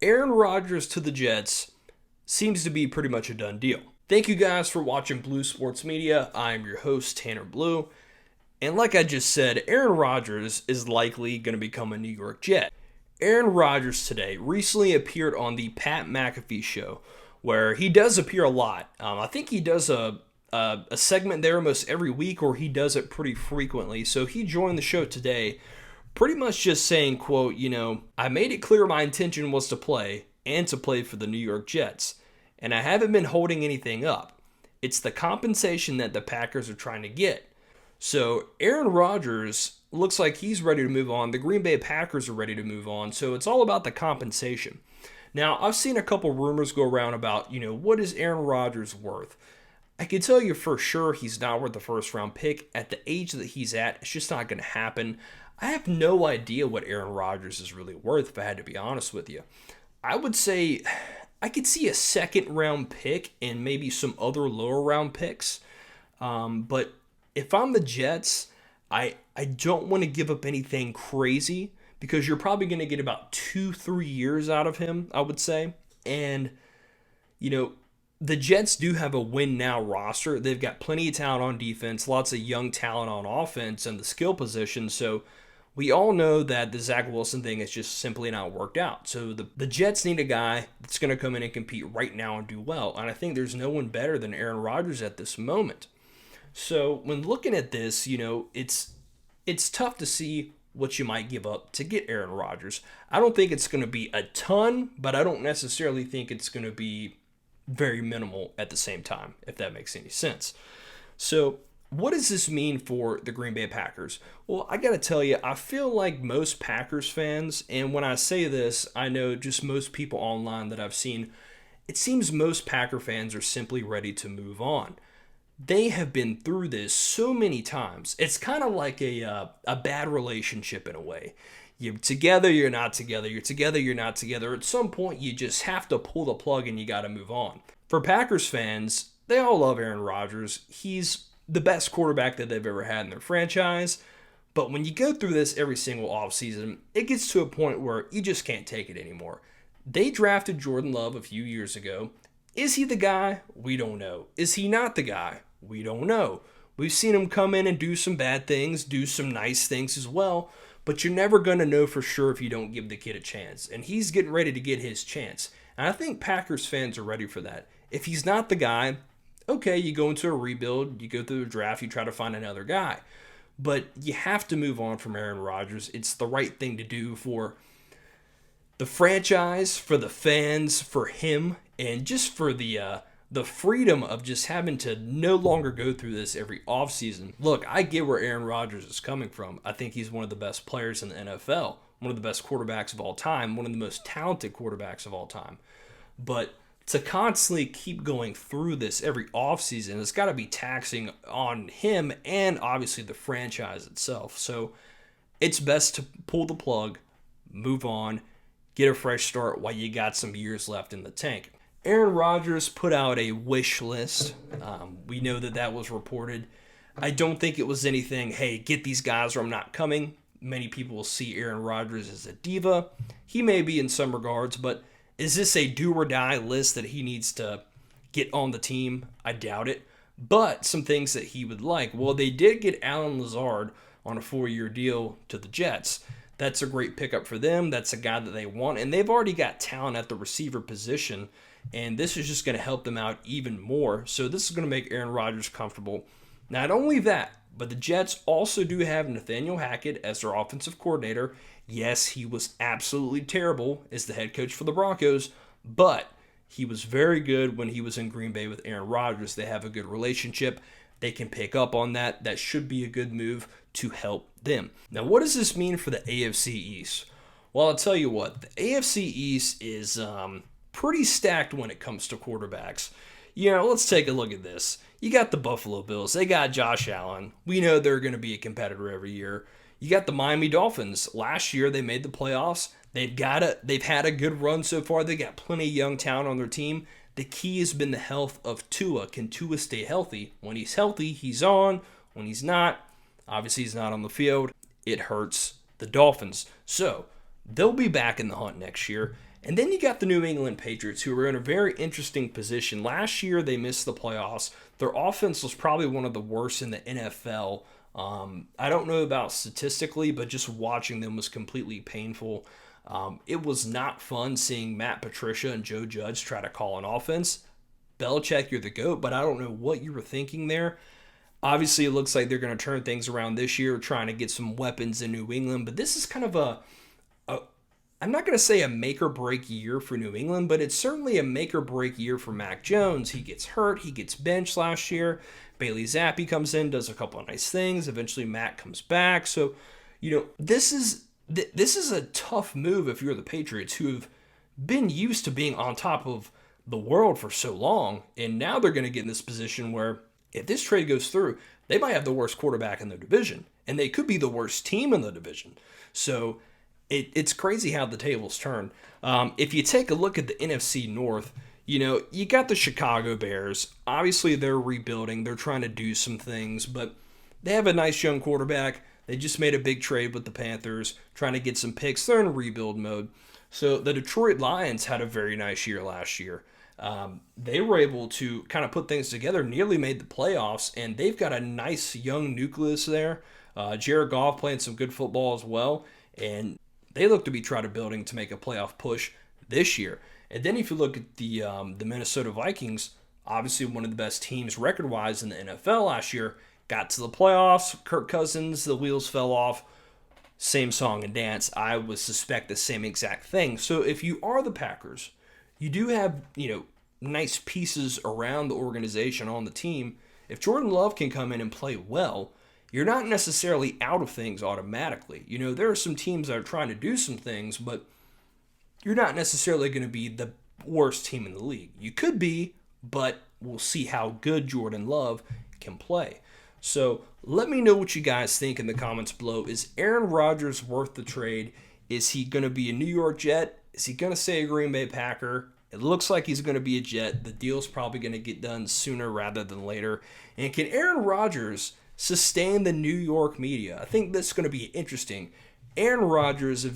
Aaron Rodgers to the Jets seems to be pretty much a done deal. Thank you guys for watching Blue Sports Media. I'm your host, Tanner Blue. And like I just said, Aaron Rodgers is likely going to become a New York Jet. Aaron Rodgers today recently appeared on the Pat McAfee show, where he does appear a lot. I think he does a segment there almost every week, or he does it pretty frequently. So he joined the show today, pretty much just saying, quote, I made it clear my intention was to play and to play for the New York Jets, and I haven't been holding anything up. It's the compensation that the Packers are trying to get. So Aaron Rodgers looks like he's ready to move on. The Green Bay Packers are ready to move on. So it's all about the compensation. Now, I've seen a couple rumors go around about, what is Aaron Rodgers worth? I can tell you for sure he's not worth the first round pick. At the age that he's at, it's just not going to happen. I have no idea what Aaron Rodgers is really worth, if I had to be honest with you. I would say I could see a second round pick and maybe some other lower round picks. But if I'm the Jets, I don't want to give up anything crazy because you're probably going to get about 2-3 years out of him, I would say. And, the Jets do have a win now roster. They've got plenty of talent on defense, lots of young talent on offense and the skill position. So we all know that the Zach Wilson thing is just simply not worked out. So the Jets need a guy that's going to come in and compete right now and do well. And I think there's no one better than Aaron Rodgers at this moment. So when looking at this, it's tough to see what you might give up to get Aaron Rodgers. I don't think it's going to be a ton, but I don't necessarily think it's going to be very minimal at the same time, if that makes any sense. So what does this mean for the Green Bay Packers? Well, I got to tell you, I feel like most Packers fans, and when I say this, I know just most people online that I've seen, it seems most Packer fans are simply ready to move on. They have been through this so many times. It's kind of like a bad relationship in a way. You're together, you're not together. You're together, you're not together. At some point, you just have to pull the plug and you got to move on. For Packers fans, they all love Aaron Rodgers. He's the best quarterback that they've ever had in their franchise. But when you go through this every single offseason, it gets to a point where you just can't take it anymore. They drafted Jordan Love a few years ago. Is he the guy? We don't know. Is he not the guy? We don't know. We've seen him come in and do some bad things, do some nice things as well. But you're never going to know for sure if you don't give the kid a chance. And he's getting ready to get his chance. And I think Packers fans are ready for that. If he's not the guy, okay, you go into a rebuild, you go through the draft, you try to find another guy. But you have to move on from Aaron Rodgers. It's the right thing to do for the franchise, for the fans, for him, and just for the freedom of just having to no longer go through this every offseason. Look, I get where Aaron Rodgers is coming from. I think he's one of the best players in the NFL, one of the best quarterbacks of all time, one of the most talented quarterbacks of all time. But to constantly keep going through this every offseason, it's got to be taxing on him and obviously the franchise itself. So it's best to pull the plug, move on, get a fresh start while you got some years left in the tank. Aaron Rodgers put out a wish list. We know that was reported. I don't think it was anything, hey, get these guys or I'm not coming. Many people will see Aaron Rodgers as a diva. He may be in some regards, but is this a do or die list that he needs to get on the team? I doubt it. But some things that he would like. Well, they did get Allen Lazard on a 4-year deal to the Jets. That's a great pickup for them. That's a guy that they want. And they've already got talent at the receiver position. And this is just going to help them out even more. So this is going to make Aaron Rodgers comfortable. Not only that, but the Jets also do have Nathaniel Hackett as their offensive coordinator. Yes, he was absolutely terrible as the head coach for the Broncos, but he was very good when he was in Green Bay with Aaron Rodgers. They have a good relationship. They can pick up on that. That should be a good move to help them. Now, what does this mean for the AFC East? Well, I'll tell you what. The AFC East is pretty stacked when it comes to quarterbacks. Let's take a look at this. You got the Buffalo Bills. They got Josh Allen. We know they're going to be a competitor every year. You got the Miami Dolphins. Last year they made the playoffs. They've had a good run so far. They got plenty of young talent on their team. The key has been the health of Tua. Can Tua stay healthy? When he's healthy, he's on. When he's not, obviously he's not on the field. It hurts the Dolphins. So they'll be back in the hunt next year. And then you got the New England Patriots, who are in a very interesting position. Last year, they missed the playoffs. Their offense was probably one of the worst in the NFL. I don't know about statistically, but just watching them was completely painful. It was not fun seeing Matt Patricia and Joe Judge try to call an offense. Belichick, you're the GOAT, but I don't know what you were thinking there. Obviously, it looks like they're going to turn things around this year, trying to get some weapons in New England. But this is kind of I'm not going to say a make or break year for New England, but it's certainly a make or break year for Mac Jones. He gets hurt. He gets benched last year. Bailey Zappi comes in, does a couple of nice things. Eventually, Mac comes back. So, this is a tough move if you're the Patriots, who have been used to being on top of the world for so long, and now they're going to get in this position where if this trade goes through, they might have the worst quarterback in the division, and they could be the worst team in the division. So it's crazy how the tables turn. If you take a look at the NFC North, you got the Chicago Bears. Obviously, they're rebuilding. They're trying to do some things, but they have a nice young quarterback. They just made a big trade with the Panthers, trying to get some picks. They're in rebuild mode. So the Detroit Lions had a very nice year last year. They were able to kind of put things together, nearly made the playoffs, and they've got a nice young nucleus there. Jared Goff playing some good football as well, and they look to be trying to building to make a playoff push this year. And then if you look at the Minnesota Vikings, obviously one of the best teams record-wise in the NFL last year, got to the playoffs. Kirk Cousins, the wheels fell off. Same song and dance. I would suspect the same exact thing. So if you are the Packers, you do have, nice pieces around the organization on the team. If Jordan Love can come in and play well, you're not necessarily out of things automatically. There are some teams that are trying to do some things, but you're not necessarily going to be the worst team in the league. You could be, but we'll see how good Jordan Love can play. So let me know what you guys think in the comments below. Is Aaron Rodgers worth the trade? Is he going to be a New York Jet? Is he going to stay a Green Bay Packer? It looks like he's going to be a Jet. The deal's probably going to get done sooner rather than later. And can Aaron Rodgers sustain the New York media? I think that's going to be interesting. Aaron Rodgers is a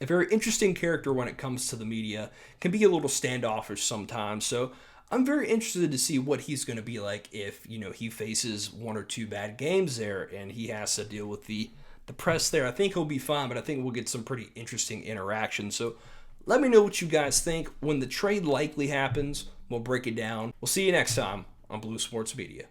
very interesting character when it comes to the media. Can be a little standoffish sometimes. So I'm very interested to see what he's going to be like if, he faces one or two bad games there and he has to deal with the press there. I think he'll be fine, but I think we'll get some pretty interesting interaction. So let me know what you guys think. When the trade likely happens, we'll break it down. We'll see you next time on Blue Sports Media.